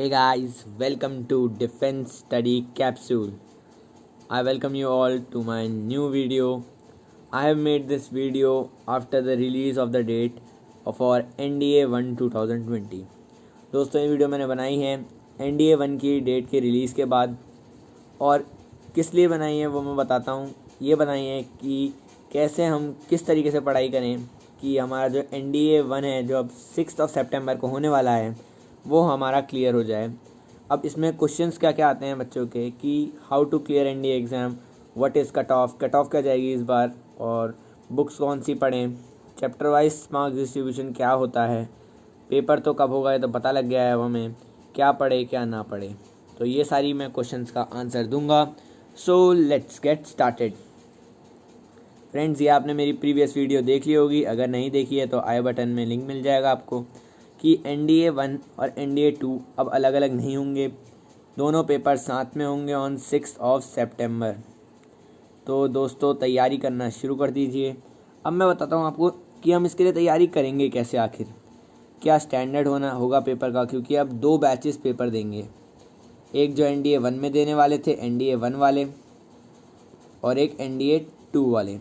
Hey guys, welcome to Defense Study Capsule. I welcome you all to my new video. I have made this video after the release of the date of our NDA 1 2020. दोस्तों ये video मैंने बनाई है NDA 1 की date के release के बाद, और किस लिए बनाई है वो मैं बताता हूँ। ये बनाई है कि कैसे हम किस तरीके से पढ़ाई करें कि हमारा जो NDA 1 है जो अब 6 सितंबर को होने वाला है वो हमारा क्लियर हो जाए। अब इसमें क्वेश्चंस क्या क्या आते हैं बच्चों के कि how to clear NDA exam, what is cut off क्या जाएगी इस बार, और बुक्स कौन सी पढ़ें, चैप्टर वाइज मार्क्स डिस्ट्रीब्यूशन क्या होता है, पेपर तो कब होगा ये तो पता लग गया है अब हमें, क्या पढ़े क्या ना पढ़े। तो ये सारी मैं क्वेश्चंस का आंसर दूंगा। So let's get started. Friends, ये आपने मेरी प्रीवियस वीडियो देख ली होगी, अगर नहीं देखी है तो आई बटन में लिंक मिल जाएगा आपको, कि NDA 1 और NDA 2 अब अलग अलग नहीं होंगे, दोनों पेपर साथ में होंगे ऑन 6 सितंबर। तो दोस्तों तैयारी करना शुरू कर दीजिए। अब मैं बताता हूँ आपको कि हम इसके लिए तैयारी करेंगे कैसे, आखिर क्या स्टैंडर्ड होगा पेपर का, क्योंकि अब 2 बैचेस पेपर देंगे, एक जो NDA 1 में देने वाले थे NDA 1 वाले, और एक NDA 2 वाले।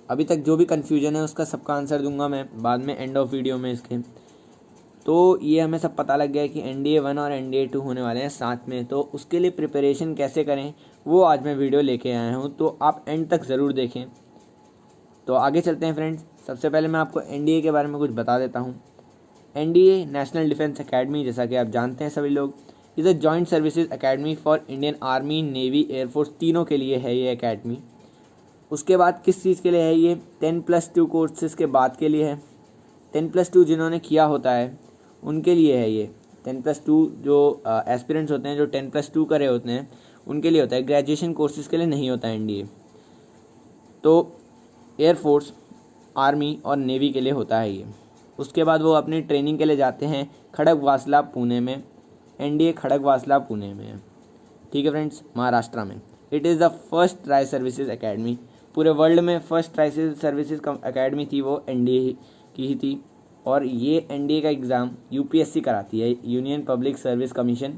अभी तक जो भी कन्फ्यूजन है उसका सबका आंसर दूंगा मैं बाद में एंड ऑफ वीडियो में इसके। तो ये हमें सब पता लग गया है कि NDA 1 और NDA 2 होने वाले हैं साथ में, तो उसके लिए प्रिपरेशन कैसे करें वो आज मैं वीडियो लेके आया हूँ, तो आप एंड तक ज़रूर देखें। तो आगे चलते हैं फ्रेंड्स। सबसे पहले मैं आपको NDA के बारे में कुछ बता देता हूँ। NDA नेशनल डिफेंस अकेडमी, जैसा कि आप जानते हैं सभी लोग, is a joint services academy for Indian army, navy, air force, तीनों के लिए है ये अकेडमी। उसके बाद किस चीज़ के लिए है ये, 10+2 कोर्सेज़ के बाद के लिए है। 10+2 जिन्होंने किया होता है उनके लिए है ये। 10+2 जो एस्पिरेंट्स होते हैं जो 10+2 करे होते हैं उनके लिए होता है, ग्रेजुएशन कोर्सेज़ के लिए नहीं होता है NDA। तो एयरफोर्स, आर्मी और नेवी के लिए होता है ये। उसके बाद वो अपनी ट्रेनिंग के लिए जाते हैं खड़गवासला पुणे में। NDA खड़गवासला पुणे में है, ठीक है फ्रेंड्स, महाराष्ट्र में। It is the first tri services academy, पूरे वर्ल्ड में फर्स्ट ट्राई सर्विसेज अकेडमी थी वो NDA की ही थी। और ये NDA का एग्ज़ाम UPSC कराती है, यूनियन पब्लिक सर्विस कमीशन,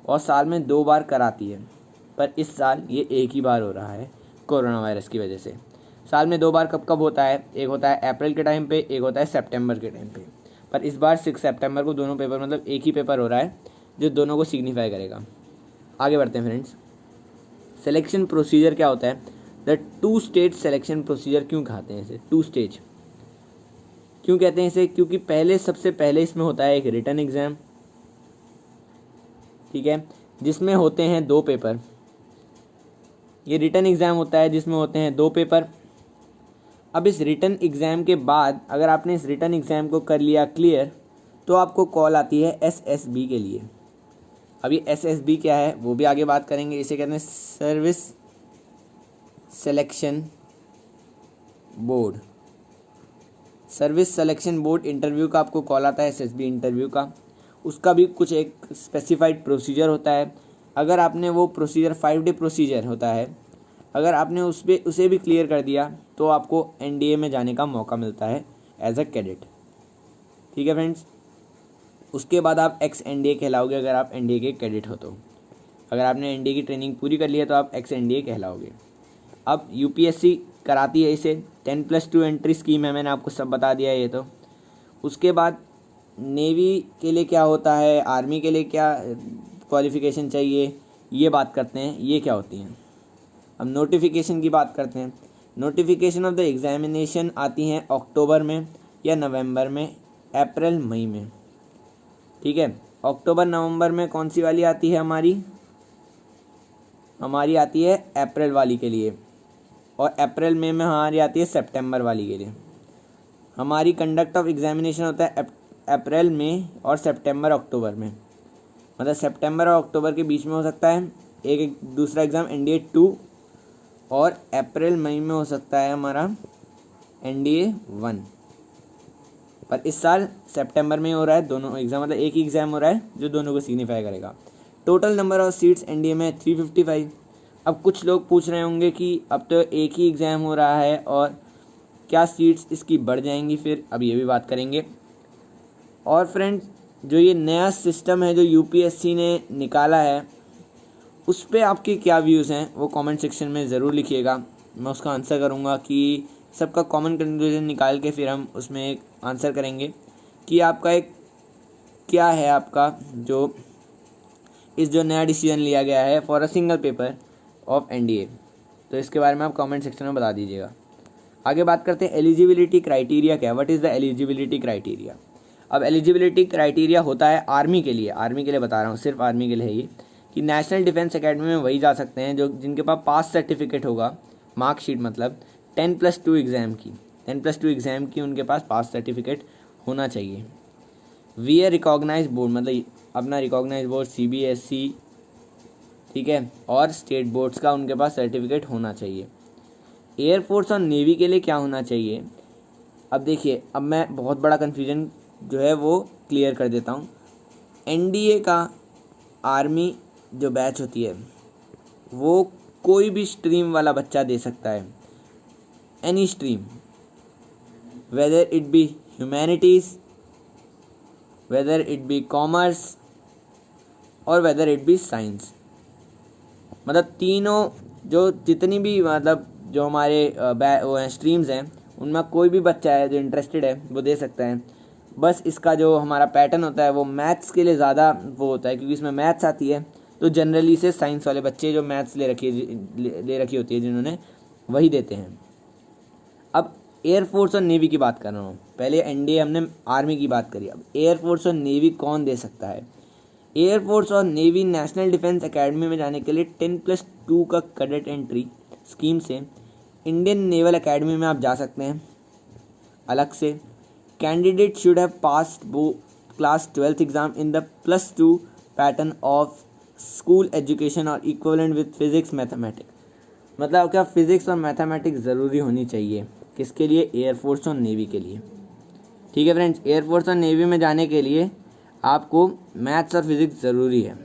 और साल में 2 बार कराती है, पर इस साल ये एक ही बार हो रहा है कोरोना वायरस की वजह से। साल में 2 बार कब कब होता है, एक होता है अप्रैल के टाइम पे, एक होता है सितंबर के टाइम पे, पर इस बार 6 सितंबर को दोनों पेपर, मतलब एक ही पेपर हो रहा है जो दोनों को सिग्निफाई करेगा। आगे बढ़ते हैं फ्रेंड्स। सिलेक्शन प्रोसीजर क्या होता है, द 2 स्टेज सिलेक्शन प्रोसीजर क्यों कहते हैं इसे, 2 स्टेज क्यों कहते हैं इसे, क्योंकि सबसे पहले इसमें होता है एक रिटन एग्ज़ाम, ठीक है, जिसमें होते हैं 2 पेपर। ये रिटन एग्ज़ाम होता है जिसमें होते हैं 2 पेपर। अब इस रिटन एग्ज़ाम के बाद अगर आपने इस रिटन एग्ज़ाम को कर लिया क्लियर, तो आपको कॉल आती है SSB के लिए। अब ये SSB क्या है वो भी आगे बात करेंगे। इसे कहते हैं service selection board. Service selection board interview का आपको कॉल आता है, SSB इंटरव्यू का। उसका भी कुछ एक स्पेसिफाइड प्रोसीजर होता है। अगर आपने वो प्रोसीजर 5 डे प्रोसीजर होता है, अगर आपने उसे भी क्लियर कर दिया तो आपको NDA में जाने का मौका मिलता है एज अ कैडेट, ठीक है फ्रेंड्स। उसके बाद आप ex-NDA कहलाओगे अगर आप NDA के कैडेट हो तो। अगर आपने NDA की ट्रेनिंग पूरी कर ली है तो आप ex-NDA कहलाओगे। अब UPSC कराती है इसे, 10+2 एंट्री स्कीम है, मैंने आपको सब बता दिया है ये तो। उसके बाद नेवी के लिए क्या होता है, आर्मी के लिए क्या क्वालिफ़िकेशन चाहिए, ये बात करते हैं, ये क्या होती हैं। अब नोटिफिकेशन की बात करते हैं। नोटिफिकेशन ऑफ द एग्जामिनेशन आती हैं अक्टूबर में या नवंबर में, अप्रैल मई में, ठीक है। अक्टूबर नवंबर में कौन सी वाली आती है, हमारी आती है अप्रैल वाली के लिए, और अप्रैल मई में हमारी आती है सितंबर वाली के लिए। हमारी कंडक्ट ऑफ एग्जामिनेशन होता है अप्रैल में और सितंबर अक्टूबर में, मतलब सितंबर और अक्टूबर के बीच में हो सकता है एक दूसरा एग्ज़ाम NDA 2, और अप्रैल मई में हो सकता है हमारा NDA 1। पर इस साल सितंबर में हो रहा है दोनों एग्ज़ाम, मतलब एक ही एग्ज़ाम हो रहा है जो दोनों को सिग्निफाई करेगा। Total number of seats NDA में 355। अब कुछ लोग पूछ रहे होंगे कि अब तो एक ही एग्ज़ाम हो रहा है और क्या सीट्स इसकी बढ़ जाएंगी फिर, अब ये भी बात करेंगे। और फ्रेंड्स जो ये नया सिस्टम है जो यूपीएससी ने निकाला है उस पर आपके क्या व्यूज़ हैं वो कमेंट सेक्शन में ज़रूर लिखिएगा। मैं उसका आंसर करूँगा कि सबका कॉमन कंक्लूजन निकाल के फिर हम उसमें एक आंसर करेंगे कि आपका एक क्या है आपका जो नया डिसीजन लिया गया है for a single paper of NDA. तो इसके बारे में आप कमेंट सेक्शन में बता दीजिएगा। आगे बात करते हैं एलिजिबिलिटी क्राइटेरिया क्या है। What is the eligibility criteria. अब एलिजिबिलिटी क्राइटेरिया होता है आर्मी के लिए बता रहा हूँ, सिर्फ आर्मी के लिए है ये, कि नेशनल डिफेंस एकेडमी में वही जा सकते हैं जो जिनके पास पास सर्टिफिकेट होगा, मार्कशीट मतलब 10+2 एग्ज़ाम की उनके पास सर्टिफिकेट होना चाहिए। वी ए रिकॉग्नाइज बोर्ड मतलब अपना रिकॉग्नाइज बोर्ड CBSE, ठीक है, और स्टेट बोर्ड्स का उनके पास सर्टिफिकेट होना चाहिए। एयरफोर्स और नेवी के लिए क्या होना चाहिए। अब देखिए, अब मैं बहुत बड़ा कन्फ्यूजन जो है वो क्लियर कर देता हूँ। एनडीए का आर्मी जो बैच होती है वो कोई भी स्ट्रीम वाला बच्चा दे सकता है, any stream, whether it be humanities, whether it be commerce और वेदर इट बी साइंस। मतलब तीनों जो जितनी भी मतलब जो हमारे वो हैं स्ट्रीम्स हैं उनमें कोई भी बच्चा है जो इंटरेस्टेड है वो दे सकता है। बस इसका जो हमारा पैटर्न होता है वो मैथ्स के लिए ज़्यादा वो होता है, क्योंकि इसमें मैथ्स आती है तो जनरली से साइंस वाले बच्चे जो मैथ्स ले रखी होती है जिन्होंने, वही देते हैं। अब एयरफोर्स और नेवी की बात कर रहा हूँ, पहले एनडीए हमने आर्मी की बात करी, अब एयरफोर्स और नेवी कौन दे सकता है। एयरफोर्स और नेवी नेशनल डिफेंस एकेडमी में जाने के लिए 10+2 का कैडेट एंट्री स्कीम से इंडियन नेवल एकेडमी में आप जा सकते हैं अलग से। Candidate should have passed class 12th exam in the +2 pattern of school education और इक्विवेलेंट विद फिजिक्स मैथमेटिक्स। मतलब क्या फिजिक्स और मैथमेटिक्स ज़रूरी होनी चाहिए किसके लिए, एयरफोर्स और नेवी के लिए। ठीक है फ्रेंड्स, एयरफोर्स और नेवी में जाने के लिए आपको मैथ्स और फिजिक्स ज़रूरी है।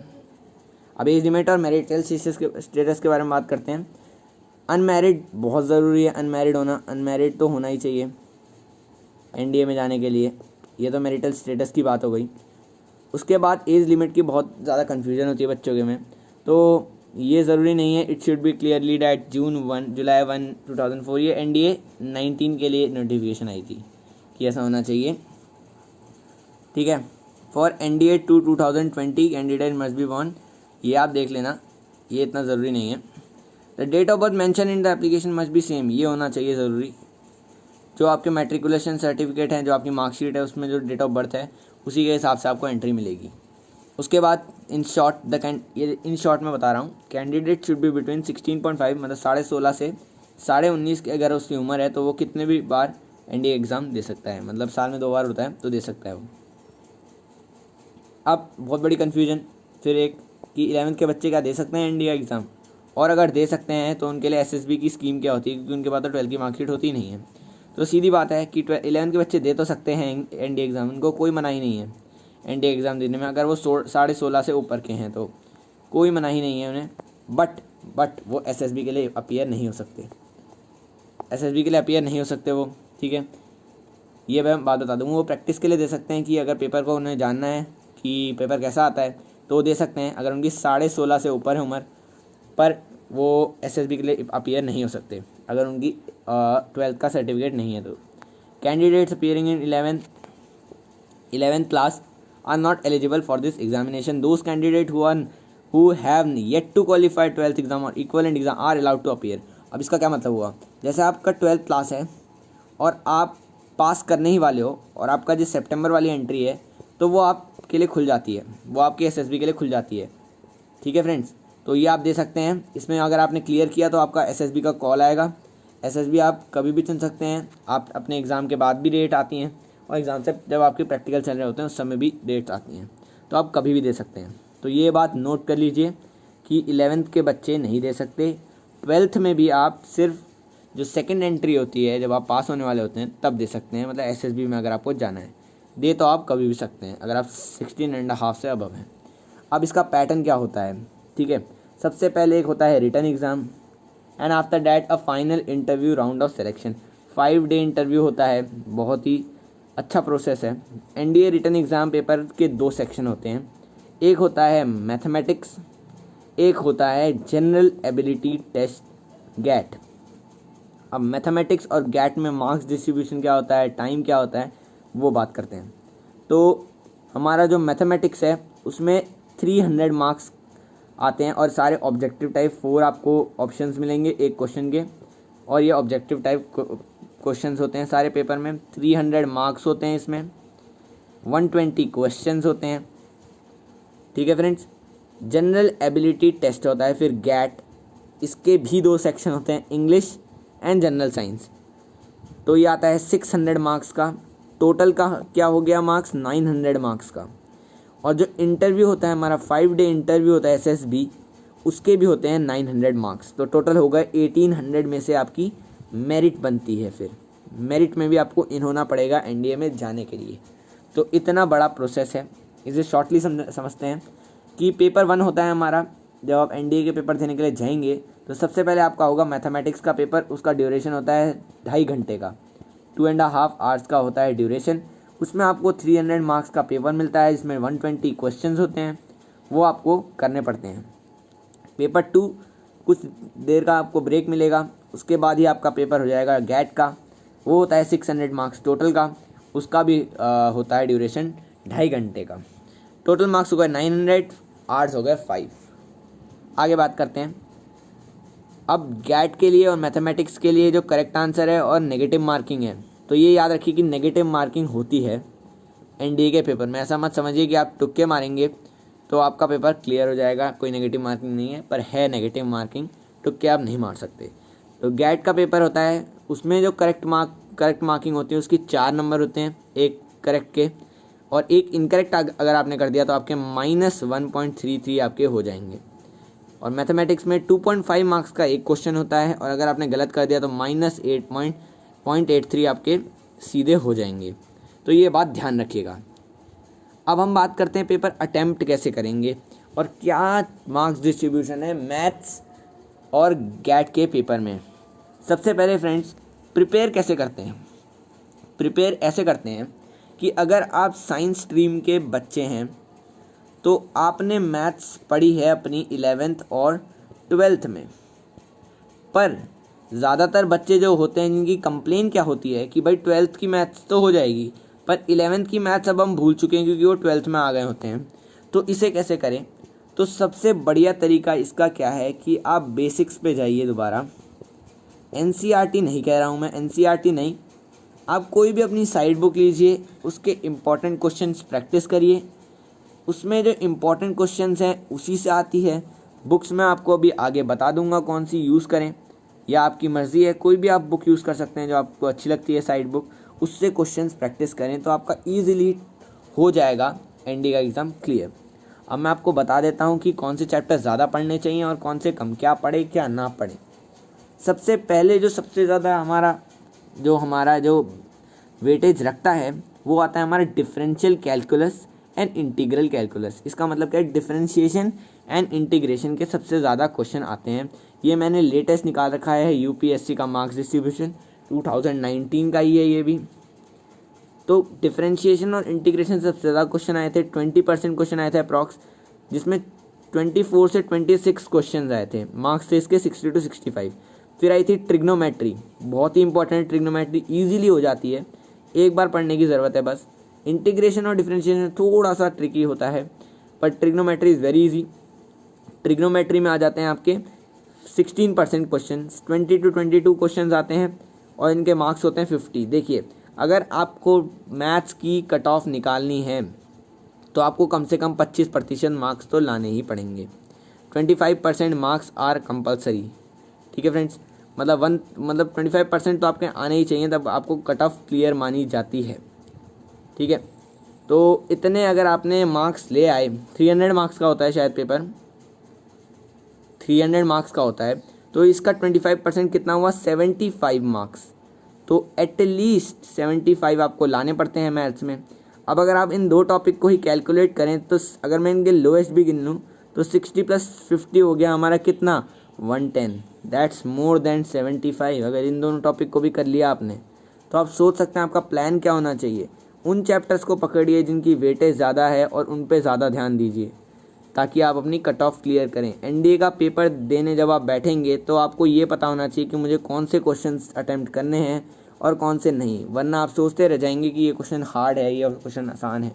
अब एज लिमिट और मैरिटल स्टेटस के बारे में बात करते हैं। अनमैरिड बहुत ज़रूरी है, अनमैरिड होना, अनमैरिड तो होना ही चाहिए एनडीए में जाने के लिए। ये तो मैरिटल स्टेटस की बात हो गई। उसके बाद एज लिमिट की बहुत ज़्यादा कन्फ्यूजन होती है बच्चों के में, तो ये ज़रूरी नहीं है। It should be clearly that July 1 2004 ये एनडीए 19 के लिए नोटिफिकेशन आई थी कि ऐसा होना चाहिए। ठीक है, for NDA 2020 candidate must be born, ये आप देख लेना, ये इतना ज़रूरी नहीं है। The date of birth mention in the application must be same, ये होना चाहिए ज़रूरी। जो आपके मैट्रिकुलेशन सर्टिफिकेट हैं, जो आपकी मार्कशीट है, उसमें जो डेट ऑफ बर्थ है उसी के हिसाब से आपको एंट्री मिलेगी। उसके बाद इन शॉर्ट में बता रहा हूँ, कैंडिडेट शुड बी बिटवीन 16.5 मतलब 16.5 से 19.5 की अगर उसकी उम्र है तो वो कितने भी बार एनडीए एग्ज़ाम दे सकता है, मतलब साल में 2 बार होता है तो दे सकता है वो। अब बहुत बड़ी कन्फ्यूजन फिर एक कि 11th के बच्चे क्या दे सकते हैं एनडीए एग्ज़ाम, और अगर दे सकते हैं तो उनके लिए एसएसबी की स्कीम क्या होती है, क्योंकि उनके पास तो 12th की मार्कशीट होती नहीं है। तो सीधी बात है कि 11th के बच्चे दे तो सकते हैं एनडीए एग्ज़ाम, उनको कोई मनाही नहीं है एनडीए एग्ज़ाम देने में, अगर वो 16.5 से ऊपर के हैं तो कोई मनाही नहीं है उन्हें। बट वो एसएसबी के लिए अपीयर नहीं हो सकते, एसएसबी के लिए अपीयर नहीं हो सकते वो। ठीक है, ये मैं बात बता दूँ, वो प्रैक्टिस के लिए दे सकते हैं कि अगर पेपर को उन्हें जानना है कि पेपर कैसा आता है तो वो दे सकते हैं, अगर उनकी 16.5 से ऊपर है उम्र, पर वो एसएसबी के लिए अपीयर नहीं हो सकते अगर उनकी 12th का सर्टिफिकेट नहीं है तो। Candidates appearing in 11th class are not eligible for this examination. Those candidates who have yet to qualify 12th exam or equivalent exam are allowed to appear. अब इसका क्या मतलब हुआ, जैसे आपका 12th क्लास है और आप पास करने ही वाले हो और आपका जो सितंबर वाली एंट्री है तो वो आपके लिए खुल जाती है, वो आपके एसएसबी के लिए खुल जाती है। ठीक है फ्रेंड्स, तो ये आप दे सकते हैं। इसमें अगर आपने क्लियर किया तो आपका एसएसबी का कॉल आएगा। एसएसबी आप कभी भी चुन सकते हैं, आप अपने एग्ज़ाम के बाद भी डेट आती हैं और एग्ज़ाम से जब आपके प्रैक्टिकल चल रहे होते हैं उस समय भी डेट्स आती हैं, तो आप कभी भी दे सकते हैं। तो ये बात नोट कर लीजिए कि 11th के बच्चे नहीं दे सकते। 12th में भी आप सिर्फ जो सेकंड एंट्री होती है जब आप पास होने वाले होते हैं तब दे सकते हैं, मतलब एसएसबी में अगर आपको जाना है दे तो आप कभी भी सकते हैं अगर आप 16.5 से अबव हैं। अब इसका पैटर्न क्या होता है, ठीक है, सबसे पहले एक होता है written exam and after that a final interview round of selection. 5 day interview होता है, बहुत ही अच्छा प्रोसेस है। एनडीए रिटन एग्ज़ाम पेपर के 2 सेक्शन होते हैं, एक होता है मैथमेटिक्स, एक होता है जनरल एबिलिटी टेस्ट गैट। अब मैथमेटिक्स और गैट में मार्क्स डिस्ट्रीब्यूशन क्या होता है, टाइम क्या होता है, वो बात करते हैं। तो हमारा जो मैथमेटिक्स है उसमें 300 मार्क्स आते हैं और सारे ऑब्जेक्टिव टाइप 4 आपको ऑप्शंस मिलेंगे एक क्वेश्चन के, और ये ऑब्जेक्टिव टाइप क्वेश्चंस होते हैं सारे पेपर में। 300 मार्क्स होते हैं इसमें, 120 क्वेश्चंस होते हैं। ठीक है फ्रेंड्स। जनरल एबिलिटी टेस्ट होता है फिर गैट, इसके भी 2 सेक्शन होते हैं, इंग्लिश एंड जनरल साइंस। तो ये आता है 600 मार्क्स का। टोटल का क्या हो गया मार्क्स, 900 मार्क्स का। और जो इंटरव्यू होता है हमारा 5 डे इंटरव्यू होता है एसएसबी, उसके भी होते हैं 900 मार्क्स। तो टोटल हो गए 1800 में से आपकी मेरिट बनती है। फिर मेरिट में भी आपको इन होना पड़ेगा एनडीए में जाने के लिए। तो इतना बड़ा प्रोसेस है। इसे शॉर्टली समझते हैं कि पेपर 1 होता है हमारा, जब आप एनडीए के पेपर देने के लिए जाएंगे तो सबसे पहले आपका होगा मैथमेटिक्स का पेपर। उसका ड्यूरेशन होता है 2.5 घंटे का, 2.5 आवर्स का होता है ड्यूरेशन। उसमें आपको 300 मार्क्स का पेपर मिलता है, जिसमें 120 क्वेश्चंस होते हैं, वो आपको करने पड़ते हैं। पेपर 2 कुछ देर का आपको ब्रेक मिलेगा, उसके बाद ही आपका पेपर हो जाएगा गैट का। वो होता है 600 मार्क्स टोटल का, उसका भी होता है ड्यूरेशन 2.5 घंटे का। टोटल मार्क्स हो गए 900, आवर्स हो गए 5। आगे बात करते हैं अब गैट के लिए और मैथमेटिक्स के लिए जो करेक्ट आंसर है और नेगेटिव मार्किंग है। तो ये याद रखिए कि नेगेटिव मार्किंग होती है एनडीए के पेपर में। ऐसा मत समझिए कि आप तुक्के मारेंगे तो आपका पेपर क्लियर हो जाएगा, कोई नेगेटिव मार्किंग नहीं है, पर है नेगेटिव मार्किंग, तुक्के आप नहीं मार सकते। तो गैट का पेपर होता है, उसमें जो करेक्ट मार्किंग होती है उसकी 4 नंबर होते हैं, एक करेक्ट के, और एक इनकरेक्ट अगर आपने कर दिया तो आपके -1.33 आपके हो जाएंगे। और मैथमेटिक्स में 2.5 मार्क्स का एक क्वेश्चन होता है, और अगर आपने गलत कर दिया तो -8.83 आपके सीधे हो जाएंगे। तो ये बात ध्यान रखिएगा। अब हम बात करते हैं पेपर अटेम्प्ट कैसे करेंगे और क्या मार्क्स डिस्ट्रीब्यूशन है मैथ्स और गैट के पेपर में। सबसे पहले फ्रेंड्स प्रिपेयर कैसे करते हैं। प्रिपेयर ऐसे करते हैं कि अगर आप साइंस स्ट्रीम के बच्चे हैं तो आपने मैथ्स पढ़ी है अपनी 11th और 12th में, पर ज़्यादातर बच्चे जो होते हैं जिनकी कंप्लेन क्या होती है कि भाई 12th की मैथ्स तो हो जाएगी पर 11th की मैथ्स अब हम भूल चुके हैं क्योंकि वो 12th में आ गए होते हैं। तो इसे कैसे करें। तो सबसे बढ़िया तरीका इसका क्या है कि आप बेसिक्स पे जाइए दोबारा। एनसीईआरटी नहीं कह रहा हूँ मैं, एनसीईआरटी नहीं, आप कोई भी अपनी साइड बुक लीजिए, उसके इम्पॉर्टेंट क्वेश्चंस प्रैक्टिस करिए। उसमें जो इम्पॉर्टेंट क्वेश्चंस हैं उसी से आती है। बुक्स में आपको अभी आगे बता दूंगा कौन सी यूज़ करें, या आपकी मर्ज़ी है, कोई भी आप बुक यूज़ कर सकते हैं जो आपको अच्छी लगती है साइड बुक, उससे क्वेश्चंस प्रैक्टिस करें तो आपका ईजिली हो जाएगा एनडीए का एग्ज़ाम क्लियर। अब मैं आपको बता देता हूँ कि कौन से चैप्टर ज़्यादा पढ़ने चाहिए और कौन से कम, क्या पढ़े क्या ना पढ़े। सबसे पहले जो सबसे ज़्यादा हमारा जो वेटेज रखता है वो आता है हमारा differential calculus and integral calculus. इसका मतलब क्या है, डिफरेंशिएशन एंड इंटीग्रेशन के सबसे ज़्यादा क्वेश्चन आते हैं। ये मैंने लेटेस्ट निकाल रखा है यूपीएससी का मार्क्स डिस्ट्रीब्यूशन 2019 का ही है ये भी। तो डिफरेंशिएशन और इंटीग्रेशन सबसे ज़्यादा क्वेश्चन आए थे, 20% क्वेश्चन आए थे अप्रॉक्स, जिसमें 24 से 26 क्वेश्चन आए थे। मार्क्स थे इसके 60 to 65। फिर आई थी ट्रिग्नोमेट्री, बहुत ही इंपॉर्टेंट, ट्रिग्नोमेट्री ईजिली हो जाती है, एक बार पढ़ने की ज़रूरत है बस। इंटीग्रेशन और डिफरेंशिएशन थोड़ा सा ट्रिकी होता है, पर trigonometry is very easy. Trigonometry में आ जाते हैं आपके 16% क्वेश्चन, 20 to 22 क्वेश्चन आते हैं और इनके मार्क्स होते हैं 50। देखिए अगर आपको मैथ्स की कट ऑफ निकालनी है तो आपको कम से कम 25% मार्क्स तो लाने ही पड़ेंगे। 25% मार्क्स आर कंपलसरी। ठीक है फ्रेंड्स, मतलब 25% तो आपके आने ही चाहिए, तब आपको कट ऑफ क्लियर मानी जाती है। ठीक है, तो इतने अगर आपने मार्क्स ले आए, 300 मार्क्स का होता है शायद पेपर, 300 मार्क्स का होता है, तो इसका 25% कितना हुआ, 75 मार्क्स। तो एटलीस्ट 75 आपको लाने पड़ते हैं मैथ्स में। अब अगर आप इन 2 टॉपिक को ही कैलकुलेट करें तो अगर मैं इनके लोएस्ट भी गिन लूँ तो 60 + 50 हो गया हमारा कितना, 110। That's more than 75। अगर इन दोनों टॉपिक को भी कर लिया आपने तो आप सोच सकते हैं आपका प्लान क्या होना चाहिए। उन चैप्टर्स को पकड़िए जिनकी वेटेज ज़्यादा है और उन पे ज़्यादा ध्यान दीजिए ताकि आप अपनी कट ऑफ क्लियर करें। एनडीए का पेपर देने जब आप बैठेंगे तो आपको ये पता होना चाहिए कि मुझे कौन से क्वेश्चंस अटेम्प्ट करने हैं और कौन से नहीं, वरना आप सोचते रह जाएंगे कि ये क्वेश्चन हार्ड है, ये क्वेश्चन आसान है।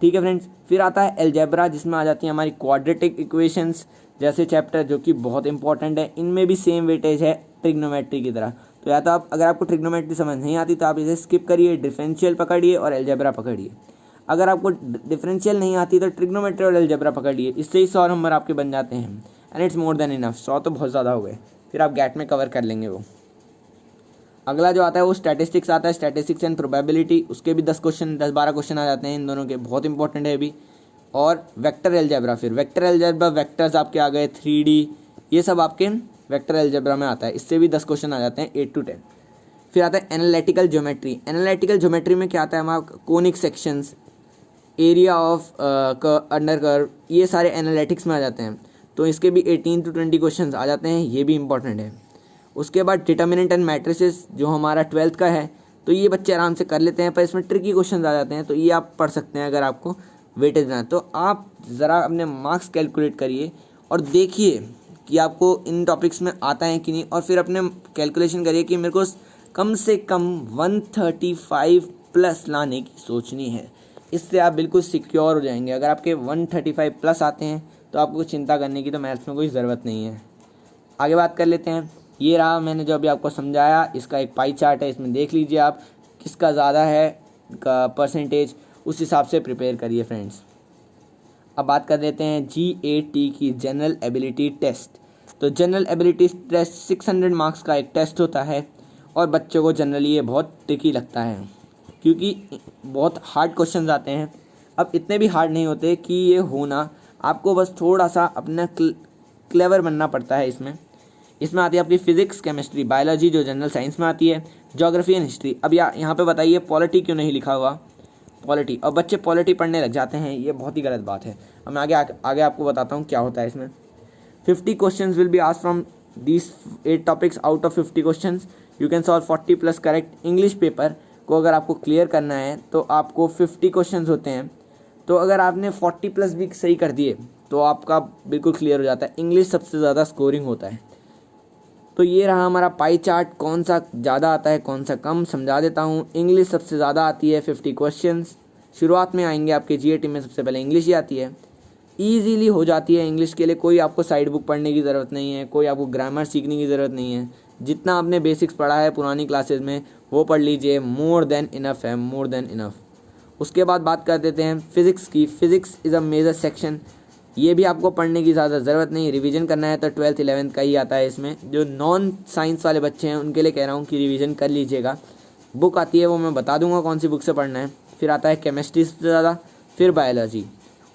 ठीक है फ्रेंड्स। फिर आता है एलजेब्रा, जिसमें आ जाती है हमारी क्वाड्रेटिक इक्वेशंस जैसे चैप्टर, जो कि बहुत इंपॉर्टेंट है। इनमें भी सेम वेटेज है ट्रिग्नोमेट्री की तरह। तो या तो आप, अगर आपको ट्रिग्नोमेट्री समझ नहीं आती तो आप इसे स्किप करिए, डिफरेंशियल पकड़िए और एलजेब्रा पकड़िए। अगर आपको डिफरेंशियल नहीं आती तो ट्रिग्नोमेट्री और एलजेब्रा पकड़िए, इससे ही 100 नंबर आपके बन जाते हैं। And it's more than enough. 100 तो बहुत ज़्यादा हो गए, फिर आप गैट में कवर कर लेंगे वो। अगला जो आता है वो स्टैटिस्टिक्स आता है, स्टैटिस्टिक्स एंड प्रोबेबिलिटी। उसके भी 10-12 क्वेश्चन आ जाते हैं इन दोनों के, बहुत इंपॉर्टेंट है अभी। और वेक्टर एलजेब्रा, फिर वेक्टर एलजेब्रा, वेक्टर्स आपके आ गए, 3D, ये सब आपके वेक्टर एलजेब्रा में आता है। इससे भी 10 क्वेश्चन आ जाते हैं, 8 to 10। फिर आता है एनालिटिकल ज्योमेट्री। एनालिटिकल ज्योमेट्री में क्या आता है हमारा, conic sections, area of under curve, ये सारे एनालिटिक्स में आ जाते हैं। तो इसके भी 18 to 20 क्वेश्चन आ जाते हैं, ये भी इंपॉर्टेंट है। उसके बाद डिटर्मिनेंट एंड मैट्रिसेस जो हमारा 12th का है, तो ये बच्चे आराम से कर लेते हैं, पर इसमें ट्रिकी क्वेश्चन आ जाते हैं, तो ये आप पढ़ सकते हैं अगर आपको वेटेज ना। तो आप ज़रा अपने मार्क्स कैलकुलेट करिए और देखिए कि आपको इन टॉपिक्स में आता है कि नहीं, और फिर अपने कैलकुलेशन करिए कि मेरे को कम से कम 135 प्लस लाने की सोचनी है। इससे आप बिल्कुल सिक्योर हो जाएंगे। अगर आपके 135 प्लस आते हैं तो आपको चिंता करने की तो मैथ्स में कोई ज़रूरत नहीं है। आगे बात कर लेते हैं। ये रहा मैंने जो अभी आपको समझाया, इसका एक पाई चार्ट है, इसमें देख लीजिए आप किसका ज़्यादा है का परसेंटेज, उस हिसाब से प्रिपेयर करिए फ्रेंड्स। अब बात कर लेते हैं GAT की, जनरल एबिलिटी टेस्ट। तो जनरल एबिलिटी टेस्ट 600 मार्क्स का एक टेस्ट होता है और बच्चों को जनरली ये बहुत ट्रिकी लगता है क्योंकि बहुत हार्ड क्वेश्चंस आते हैं। अब इतने भी हार्ड नहीं होते कि ये होना, आपको बस थोड़ा सा अपना क्लेवर बनना पड़ता है। इसमें आती है आपकी फिजिक्स, केमिस्ट्री, बायोलॉजी जो जनरल साइंस में आती है, ज्योग्राफी एंड हिस्ट्री। अब यहाँ पे बताइए पॉलिटी क्यों नहीं लिखा हुआ, पॉलिटी, और बच्चे पॉलिटी पढ़ने लग जाते हैं, ये बहुत ही गलत बात है। अब मैं आगे आपको बताता हूँ क्या होता है इसमें। 50 questions will be asked from these 8 topics. Out of 50 questions you can solve 40 plus correct. English paper को अगर आपको क्लियर करना है तो आपको 50 क्वेश्चंस होते हैं, तो अगर आपने 40 प्लस भी सही कर दिए तो आपका बिल्कुल क्लियर हो जाता है। इंग्लिश सबसे ज़्यादा स्कोरिंग होता है। तो ये रहा हमारा पाई चार्ट, कौन सा ज़्यादा आता है कौन सा कम, समझा देता हूँ। इंग्लिश सबसे ज़्यादा आती है, 50 क्वेश्चंस शुरुआत में आएंगे आपके। GAT में सबसे पहले इंग्लिश ही आती है, ईजीली हो जाती है। इंग्लिश के लिए कोई आपको साइड बुक पढ़ने की ज़रूरत नहीं है, कोई आपको ग्रामर सीखने की ज़रूरत नहीं है। जितना आपने बेसिक्स पढ़ा है पुरानी क्लासेज में वो पढ़ लीजिए, मोर देन इनफ है, मोर देन इनफ। उसके बाद बात कर देते हैं फिज़िक्स की। Physics is a major section, ये भी आपको पढ़ने की ज़्यादा ज़रूरत नहीं, रिवीजन करना है तो 12th 11th का ही आता है इसमें। जो नॉन साइंस वाले बच्चे हैं उनके लिए कह रहा हूँ कि रिवीजन कर लीजिएगा। बुक आती है वो मैं बता दूंगा कौन सी बुक से पढ़ना है। फिर आता है केमिस्ट्री सबसे ज़्यादा, फिर बायोलॉजी।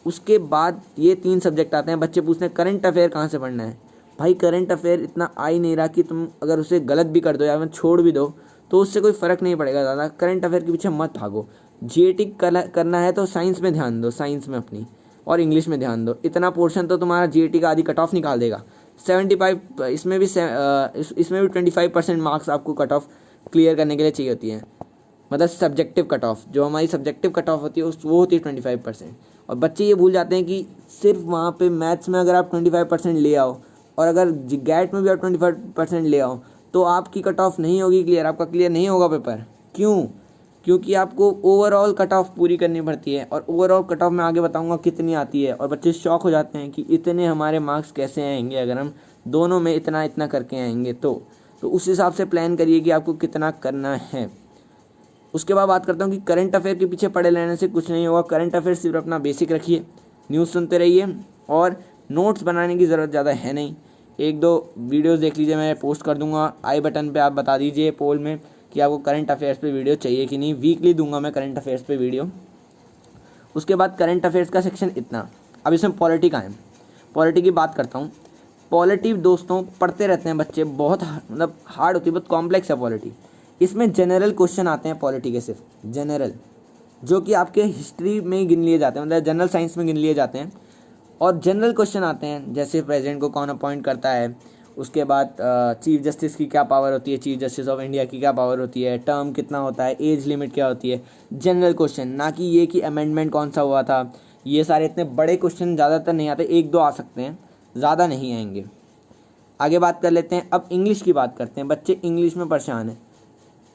उसके बाद ये 3 सब्जेक्ट आते हैं। बच्चे पूछते हैं करंट अफेयर कहाँ से पढ़ना है। भाई करंट अफेयर इतना आ ही नहीं रहा कि तुम अगर उसे गलत भी कर दो या छोड़ भी दो तो उससे कोई फ़र्क नहीं पड़ेगा ज़्यादा। करंट अफेयर के पीछे मत भागो। GAT करना है तो साइंस में ध्यान दो, साइंस में अपनी, और इंग्लिश में ध्यान दो। इतना पोर्शन तो तुम्हारा GAT का आधी कट ऑफ निकाल देगा। 75 इसमें भी 25% मार्क्स आपको कट ऑफ क्लियर करने के लिए चाहिए होती है, मतलब सब्जेक्टिव कट ऑफ। जो हमारी सब्जेक्टिव कट ऑफ होती है वो होती है 25%। और बच्चे ये भूल जाते हैं कि सिर्फ वहाँ पे मैथ्स में अगर आप 25% ले आओ और अगर GAT में भी आप 25% ले आओ तो आपकी कट ऑफ नहीं होगी क्लियर, आपका क्लियर नहीं होगा पेपर। क्यों? क्योंकि आपको ओवरऑल कट ऑफ पूरी करनी पड़ती है, और ओवरऑल कट ऑफ मैं आगे बताऊंगा कितनी आती है। और बच्चे शॉक हो जाते हैं कि इतने हमारे मार्क्स कैसे आएंगे अगर हम दोनों में इतना इतना करके आएंगे। तो उस हिसाब से प्लान करिए कि आपको कितना करना है। उसके बाद बात करता हूँ कि करंट अफेयर के पीछे पड़े रहने से कुछ नहीं होगा। करंट अफेयर सिर्फ अपना बेसिक रखिए, न्यूज़ सुनते रहिए, और नोट्स बनाने की ज़रूरत ज़्यादा है नहीं। 1-2 वीडियोज़ देख लीजिए, मैं पोस्ट कर दूंगा आई बटन पे। आप बता दीजिए पोल में कि आपको करंट अफेयर्स पे वीडियो चाहिए कि नहीं। वीकली दूंगा मैं करंट अफेयर्स पे वीडियो। उसके बाद करंट अफेयर्स का सेक्शन इतना। अब इसमें पॉलिटी का है, पॉलिटी की बात करता हूँ। पॉलिटी दोस्तों पढ़ते रहते हैं बच्चे, बहुत मतलब हार्ड होती है, बहुत कॉम्प्लेक्स है पॉलिटी। इसमें जनरल क्वेश्चन आते हैं पॉलिटी के, सिर्फ जनरल, जो कि आपके हिस्ट्री में गिन लिए जाते हैं, मतलब जनरल साइंस में गिन लिए जाते हैं। और जनरल क्वेश्चन आते हैं जैसे प्रेसिडेंट को कौन अपॉइंट करता है, उसके बाद चीफ जस्टिस की क्या पावर होती है, चीफ जस्टिस ऑफ इंडिया की क्या पावर होती है, टर्म कितना होता है, एज लिमिट क्या होती है, जनरल क्वेश्चन, ना कि ये कि अमेंडमेंट कौन सा हुआ था। ये सारे इतने बड़े क्वेश्चन ज़्यादातर नहीं आते, एक दो आ सकते हैं, ज़्यादा नहीं आएंगे। आगे बात कर लेते हैं। अब इंग्लिश की बात करते हैं। बच्चे इंग्लिश में परेशान हैं।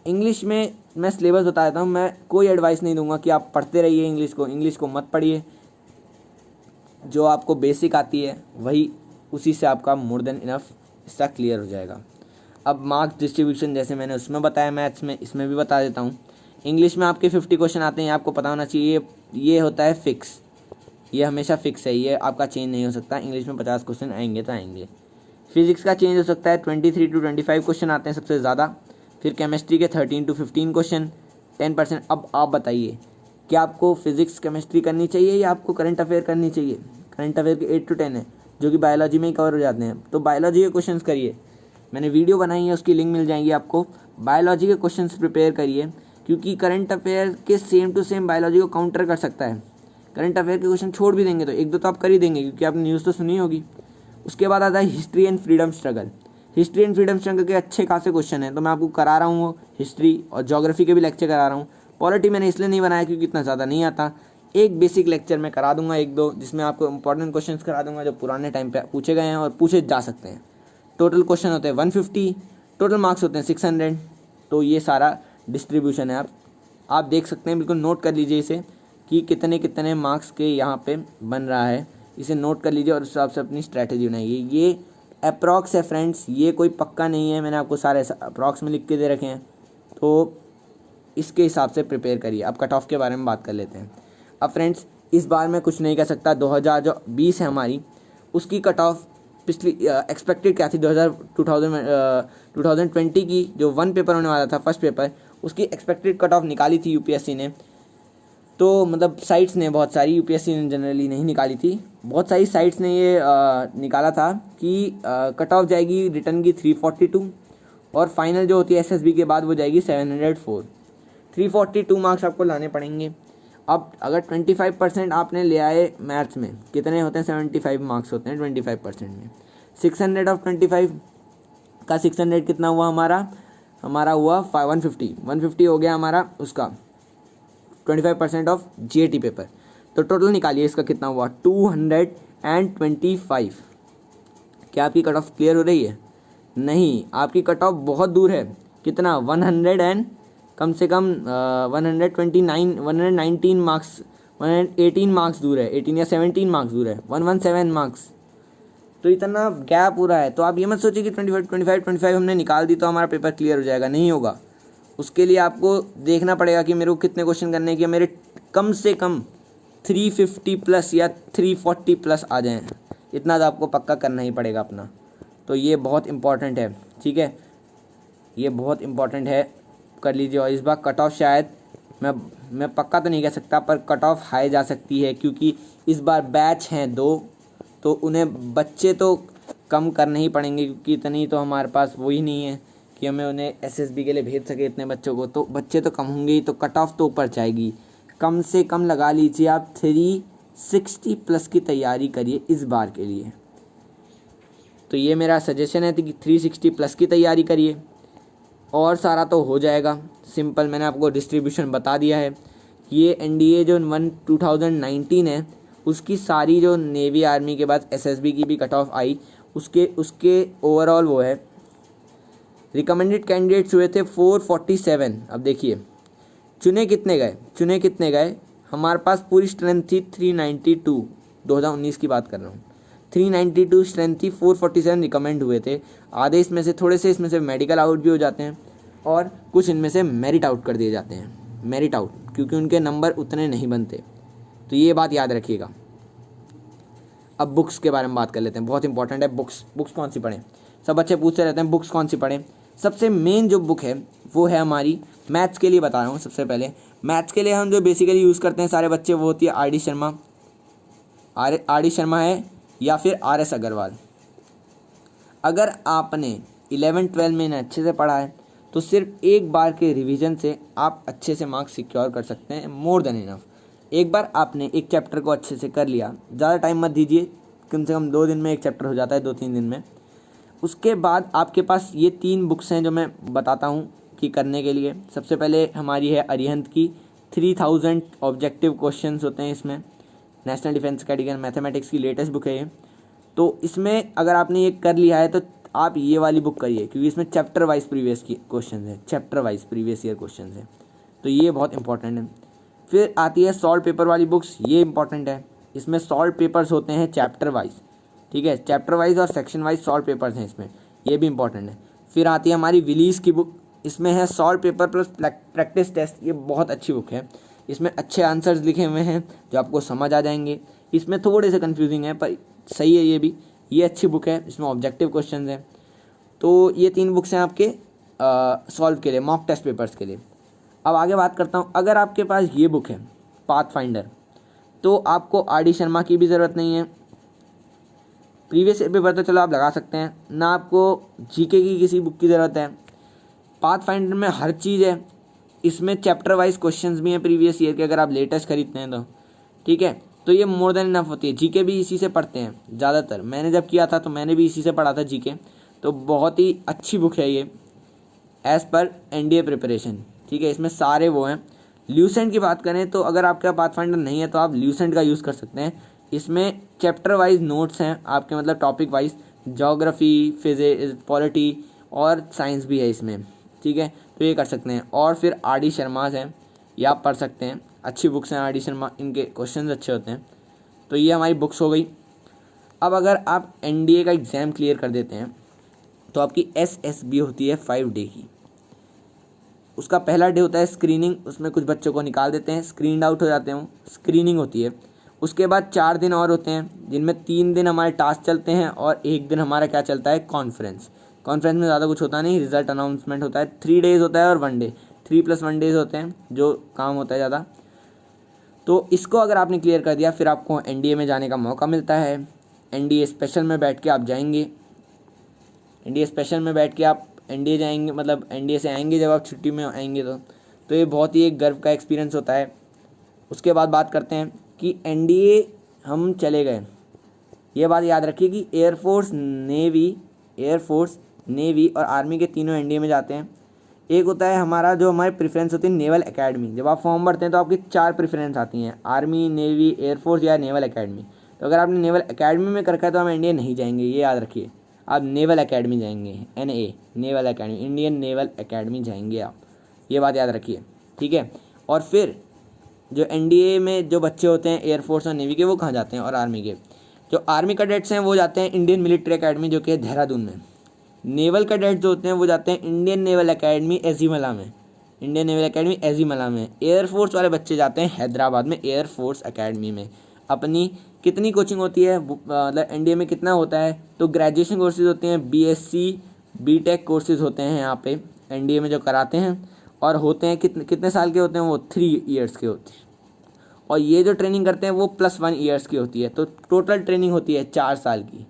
इंग्लिश में मैं सिलेबस बता देता हूँ। मैं कोई एडवाइस नहीं दूंगा कि आप पढ़ते रहिए इंग्लिश को मत पढ़िए। जो आपको बेसिक आती है वही, उसी से आपका मोर देन इनफ इसका क्लियर हो जाएगा। अब मार्क्स डिस्ट्रीब्यूशन जैसे मैंने उसमें बताया, मैथ्स में, इसमें भी बता देता हूँ। इंग्लिश में आपके 50 क्वेश्चन आते हैं, आपको पता होना चाहिए। ये होता है फिक्स, ये हमेशा फिक्स है, ये आपका चेंज नहीं हो सकता। इंग्लिश में 50 क्वेश्चन आएंगे तो आएंगे। फिजिक्स का चेंज हो सकता है, 23 to 25 क्वेश्चन आते हैं सबसे ज़्यादा। फिर केमिस्ट्री के 13 to 15 क्वेश्चन, 10%। अब आप बताइए क्या आपको फिजिक्स केमिस्ट्री करनी चाहिए या आपको करंट अफेयर करनी चाहिए। करंट अफेयर के 8 to 10 है जो कि बायोलॉजी में ही कवर हो जाते हैं, तो बायोलॉजी के क्वेश्चंस करिए। मैंने वीडियो बनाई है, उसकी लिंक मिल जाएगी आपको। बायोलॉजी के क्वेश्चंस प्रिपेयर करिए, क्योंकि करंट अफेयर के सेम टू सेम बायोलॉजी को काउंटर कर सकता है। करंट अफेयर के क्वेश्चन छोड़ भी देंगे तो एक दो तो आप कर ही देंगे, क्योंकि आपने न्यूज़ तो सुनी होगी। उसके बाद आता है history and freedom struggle. History and freedom struggle के अच्छे खासे क्वेश्चन हैं, तो मैं आपको करा रहा हूँ। हिस्ट्री और ज्योग्राफी के भी लेक्चर करा रहा हूँ। पॉलिटी मैंने इसलिए नहीं बनाया क्योंकि इतना ज़्यादा नहीं आता। एक बेसिक लेक्चर मैं करा दूंगा, एक दो, जिसमें आपको इंपॉर्टेंट क्वेश्चंस करा दूंगा जो पुराने टाइम पे पूछे गए हैं और पूछे जा सकते हैं। टोटल क्वेश्चन होते हैं 150, टोटल मार्क्स होते हैं 600। तो ये सारा डिस्ट्रीब्यूशन है, आप देख सकते हैं। बिल्कुल नोट कर लीजिए इसे कि कितने कितने मार्क्स के यहाँ पे बन रहा है। इसे नोट कर लीजिए और उस हिसाब से अपनी स्ट्रैटेजी बनाइए। ये अप्रॉक्स है फ्रेंड्स, ये कोई पक्का नहीं है। मैंने आपको सारे अप्रॉक्स में लिख के दे रखे हैं, तो इसके हिसाब से प्रिपेयर करिए। अब कट ऑफ के बारे में बात कर लेते हैं। अब फ्रेंड्स इस बार मैं कुछ नहीं कह सकता। 2020 है हमारी, उसकी कट ऑफ पिछली एक्सपेक्टेड क्या थी 2020 की जो 1 पेपर होने वाला था, फर्स्ट पेपर, उसकी एक्सपेक्टेड कट ऑफ निकाली थी यूपीएससी ने। तो मतलब साइट्स ने, बहुत सारी, यूपीएससी ने जनरली नहीं निकाली थी, बहुत सारी साइट्स ने ये निकाला था कि कट ऑफ जाएगी रिटर्न की 342 और फाइनल जो होती है एसएसबी के बाद वो जाएगी 704। 342 मार्क्स आपको लाने पड़ेंगे। अब अगर 25% आपने ले आए मैथ्स में, कितने होते हैं, 75 मार्क्स होते हैं 25% में। 600 ऑफ 25 का 600 कितना हुआ हमारा हुआ 150 हो गया हमारा उसका 25% ऑफ जीएटी पेपर। तो टोटल निकालिए इसका कितना हुआ, 225। क्या आपकी कट ऑफ क्लियर हो रही है? नहीं, आपकी कट ऑफ बहुत दूर है। कितना, 100 एंड कम से कम 119 मार्क्स, 118 मार्क्स दूर है, 18 या 17 मार्क्स दूर है, 117 मार्क्स। तो इतना गैप हो रहा है। तो आप ये मत सोचिए कि 25 हमने निकाल दी तो हमारा पेपर क्लियर हो जाएगा, नहीं होगा। उसके लिए आपको देखना पड़ेगा कि मेरे को कितने क्वेश्चन करने के, मेरे कम से कम 350 प्लस या 340 प्लस आ जाएं। इतना तो आपको पक्का करना ही पड़ेगा अपना। तो ये बहुत इम्पॉर्टेंट है, ठीक है, ये बहुत इम्पॉर्टेंट है, कर लीजिए। और इस बार कट ऑफ शायद मैं पक्का तो नहीं कह सकता, पर कट ऑफ हाई जा सकती है, क्योंकि इस बार बैच हैं 2, तो उन्हें बच्चे तो कम करने ही पड़ेंगे, क्योंकि इतनी तो हमारे पास वो ही नहीं है कि हमें उन्हें एसएसबी के लिए भेज सके इतने बच्चों को। तो बच्चे तो कम होंगे ही, तो कट ऑफ तो ऊपर जाएगी। कम से कम लगा लीजिए आप 360 प्लस की तैयारी करिए इस बार के लिए। तो ये मेरा सजेशन है कि 360 प्लस की तैयारी करिए और सारा तो हो जाएगा। सिंपल, मैंने आपको डिस्ट्रीब्यूशन बता दिया है। ये एनडीए जो 2019 है उसकी सारी, जो नेवी आर्मी के बाद एसएसबी की भी कट ऑफ आई, उसके ओवरऑल वो है। रिकमेंडेड कैंडिडेट्स हुए थे 447। अब देखिए चुने कितने गए, हमारे पास पूरी स्ट्रेंथ थी 392, 2019 की बात कर रहा हूँ। 392 स्ट्रेंथ थी, 447 रिकमेंड हुए थे। आधे इसमें से, थोड़े से इसमें से मेडिकल आउट भी हो जाते हैं और कुछ इनमें से मेरिट आउट कर दिए जाते हैं। मेरिट आउट क्योंकि उनके नंबर उतने नहीं बनते, तो ये बात याद रखिएगा। अब बुक्स के बारे में बात कर लेते हैं, बहुत इंपॉर्टेंट है। बुक्स कौन सी पढ़ें, सब बच्चे पूछते रहते हैं बुक्स कौन सी पढ़ें। सबसे मेन जो बुक है वो है हमारी, मैथ्स के लिए बता रहा हूँ। सबसे पहले मैथ्स के लिए हम जो बेसिकली यूज़ करते हैं सारे बच्चे, वो होती है आर डी शर्मा है या फिर RS अग्रवाल। अगर आपने 11-12 में इन्हें अच्छे से पढ़ा है तो सिर्फ एक बार के रिवीजन से आप अच्छे से मार्क्स सिक्योर कर सकते हैं, मोर देन इनफ। एक बार आपने एक चैप्टर को अच्छे से कर लिया, ज़्यादा टाइम मत दीजिए, कम से कम 2 दिन में एक चैप्टर हो जाता है, 2-3 दिन में। उसके बाद आपके पास ये 3 बुक्स हैं जो मैं बताता हूँ कि करने के लिए। सबसे पहले हमारी है अरिहंत की 3000 ऑब्जेक्टिव क्वेश्चंस होते हैं इसमें, नेशनल डिफेंस अकेडमी मैथमेटिक्स की लेटेस्ट बुक है ये। तो इसमें अगर आपने ये कर लिया है तो आप ये वाली बुक करिए, क्योंकि इसमें चैप्टर वाइज प्रीवियस की क्वेश्चन है, chapter wise previous year question है, तो ये बहुत इंपॉर्टेंट है। फिर आती है सॉल्व पेपर वाली बुक्स, ये इंपॉर्टेंट है। इसमें सॉल्व पेपर्स होते हैं चैप्टर वाइज, ठीक है, चैप्टर वाइज और सेक्शन वाइज सॉल्व पेपर्स हैं इसमें, ये भी इंपॉर्टेंट है। फिर आती है हमारी विलीज की बुक, इसमें है solve paper plus practice test, ये बहुत अच्छी बुक है। इसमें अच्छे आंसर्स लिखे हुए हैं जो आपको समझ आ जाएंगे। इसमें थोड़े से कन्फ्यूजिंग है पर सही है, ये अच्छी बुक है, इसमें ऑब्जेक्टिव क्वेश्चन हैं। तो ये 3 बुक्स हैं आपके सॉल्व के लिए, मॉक टेस्ट पेपर्स के लिए। अब आगे बात करता हूँ, अगर आपके पास ये बुक है पाथ फाइंडर, तो आपको आर डी शर्मा की भी ज़रूरत नहीं है। प्रीवियस ईयर पेपर तो चलो आप लगा सकते हैं ना, आपको जीके की किसी बुक की ज़रूरत है। पाथ फाइंडर में हर चीज़ है, इसमें चैप्टर वाइज क्वेश्चंस भी हैं प्रीवियस ईयर के, अगर आप लेटेस्ट खरीदते हैं तो, ठीक है। तो ये मोर देन इनफ होती है। जीके भी इसी से पढ़ते हैं ज़्यादातर, मैंने जब किया था तो मैंने भी इसी से पढ़ा था जीके, तो बहुत ही अच्छी बुक है ये एज़ पर एनडीए प्रिपरेशन, ठीक है। इसमें सारे वो हैं। ल्यूसेंट की बात करें तो अगर आपका पाथ फाइंडर नहीं है तो आप ल्यूसेंट का यूज़ कर सकते हैं। इसमें चैप्टर वाइज नोट्स हैं आपके, मतलब topic wise, geography, physics, polity और साइंस भी है इसमें, ठीक है, तो ये कर सकते हैं। और फिर आर डी शर्माज हैं, ये आप पढ़ सकते हैं, अच्छी बुक्स हैं आर डी शर्मा, इनके क्वेश्चंस अच्छे होते हैं। तो ये हमारी बुक्स हो गई। अब अगर आप एनडीए का एग्ज़ाम क्लियर कर देते हैं तो आपकी एसएसबी होती है 5 डे की। उसका पहला डे होता है स्क्रीनिंग, उसमें कुछ बच्चों को निकाल देते हैं, स्क्रीन आउट हो जाते हैं, स्क्रीनिंग होती है। उसके बाद 4 दिन और होते हैं, जिनमें 3 दिन हमारे टास्क चलते हैं और 1 दिन हमारा क्या चलता है, कॉन्फ्रेंस। कॉन्फ्रेंस में ज़्यादा कुछ होता नहीं, रिजल्ट अनाउंसमेंट होता है। 3 डेज़ होता है और 1 डे, 3 + 1 डेज़ होते हैं जो काम होता है ज़्यादा। तो इसको अगर आपने क्लियर कर दिया फिर आपको एनडीए में जाने का मौका मिलता है। एनडीए स्पेशल में बैठ के आप जाएंगे, एनडीए स्पेशल में बैठ के आप एनडीए जाएंगे, मतलब एनडीए से आएंगे जब आप छुट्टी में आएंगे तो ये बहुत ही एक गर्व का एक्सपीरियंस होता है। उसके बाद बात करते हैं कि एनडीए हम चले गए, ये बात याद रखिए कि एयरफोर्स, नेवी और आर्मी के तीनों एनडीए में जाते हैं। एक होता है हमारा, जो हमारी प्रेफरेंस होती है नेवल एकेडमी। जब आप फॉर्म भरते हैं तो आपकी 4 प्रेफरेंस आती हैं, आर्मी, नेवी, एयरफोर्स या नेवल एकेडमी। तो अगर आपने नेवल एकेडमी में कर रखा है तो हम एनडीए नहीं जाएंगे, ये याद रखिए। आप नेवल एकेडमी जाएंगे, naval academy, Indian naval academy जाएंगे आप, ये बात याद रखिए, ठीक है। और फिर जो एनडीए में जो बच्चे होते हैं एयरफोर्स और नेवी के, वो कहाँ जाते हैं, और आर्मी के जो आर्मी कैडेट्स हैं वो जाते हैं इंडियन मिलिट्री एकेडमी जो कि है देहरादून में। नेवल कैडेट्स जो होते हैं वो जाते हैं इंडियन नेवल एकेडमी एजीमला में, इंडियन नेवल एकेडमी एजीमला में। एयरफोर्स वाले बच्चे जाते हैं हैदराबाद में एयरफोर्स एकेडमी में। अपनी कितनी कोचिंग होती है, मतलब एनडीए में कितना होता है, तो ग्रेजुएशन कोर्सेज होते हैं, बीएससी बीटेक कोर्सेज होते हैं यहाँ पे एनडीए में जो कराते हैं, और होते हैं कितने साल के होते हैं, वो 3 ईयर्स के होते हैं। और ये जो ट्रेनिंग करते हैं वो +1 ईयर्स की होती है, तो टोटल ट्रेनिंग होती है 4 साल की,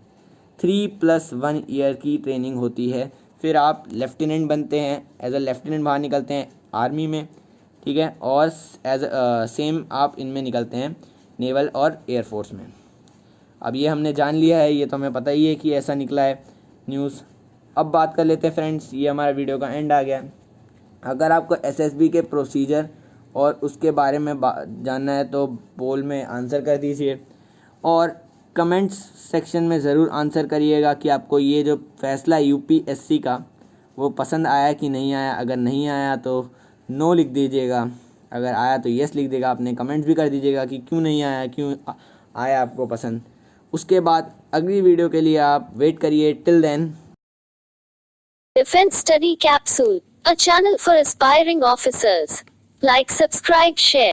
3 + 1 ईयर की ट्रेनिंग होती है। फिर आप लेफ्टिनेंट बनते हैं, एज अ लेफ्टिनेंट बाहर निकलते हैं आर्मी में, ठीक है, और एज सेम आप इनमें निकलते हैं नेवल और एयरफोर्स में। अब ये हमने जान लिया है, ये तो हमें पता ही है कि ऐसा निकला है न्यूज़। अब बात कर लेते हैं फ्रेंड्स, ये हमारा वीडियो का एंड आ गया। अगर आपको एसएसबी के प्रोसीजर और उसके बारे में जानना है तो पोल में आंसर कर दीजिए, और कमेंट्स सेक्शन में ज़रूर आंसर करिएगा कि आपको ये जो फैसला यूपीएससी का वो पसंद आया कि नहीं आया। अगर नहीं आया तो नो लिख दीजिएगा, अगर आया तो यस लिख देगा। आपने कमेंट्स भी कर दीजिएगा कि क्यों नहीं आया, क्यों आया आपको पसंद। उसके बाद अगली वीडियो के लिए आप वेट करिए। Till then, Defense Study Capsule, a channel for aspiring officers. Like, subscribe, share.